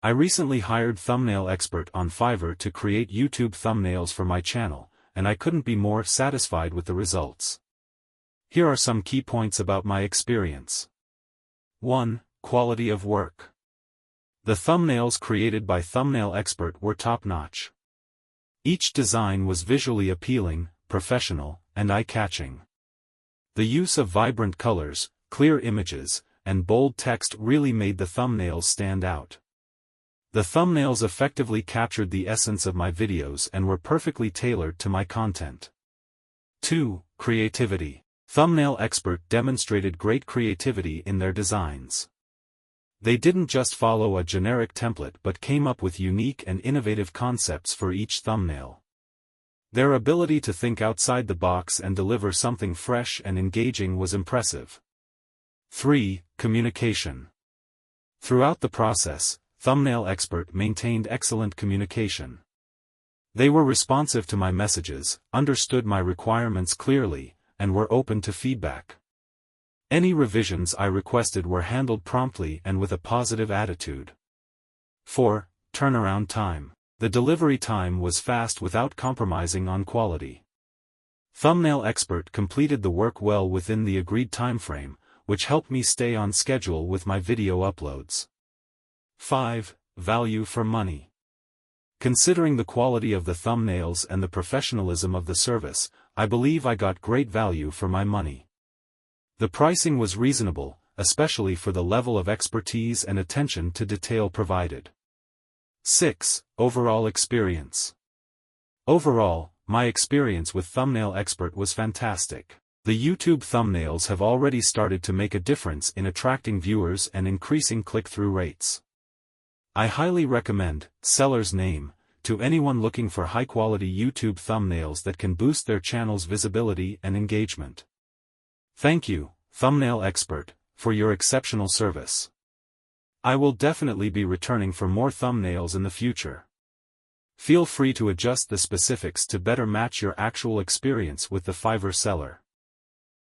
I recently hired thumbnail expert on Fiverr to create YouTube thumbnails for my channel, and I couldn't be more satisfied with the results. Here are some key points about my experience. 1. Quality of work. The thumbnails created by Thumbnail Expert were top-notch. Each design was visually appealing, professional, and eye-catching. The use of vibrant colors, clear images, and bold text really made the thumbnails stand out. The thumbnails effectively captured the essence of my videos and were perfectly tailored to my content. 2. Creativity. Thumbnail Expert demonstrated great creativity in their designs. They didn't just follow a generic template but came up with unique and innovative concepts for each thumbnail. Their ability to think outside the box and deliver something fresh and engaging was impressive. 3. Communication. Throughout the process, Thumbnail Expert maintained excellent communication. They were responsive to my messages, understood my requirements clearly, and were open to feedback. Any revisions I requested were handled promptly and with a positive attitude. 4. Turnaround time. The delivery time was fast without compromising on quality. Thumbnail Expert completed the work well within the agreed timeframe, which helped me stay on schedule with my video uploads. 5. Value for money. Considering the quality of the thumbnails and the professionalism of the service, I believe I got great value for my money. The pricing was reasonable, especially for the level of expertise and attention to detail provided. 6. Overall experience. Overall, my experience with Thumbnail Expert was fantastic. The YouTube thumbnails have already started to make a difference in attracting viewers and increasing click-through rates. I highly recommend Seller's Name to anyone looking for high-quality YouTube thumbnails that can boost their channel's visibility and engagement. Thank you, Thumbnail Expert, for your exceptional service. I will definitely be returning for more thumbnails in the future. Feel free to adjust the specifics to better match your actual experience with the Fiverr seller.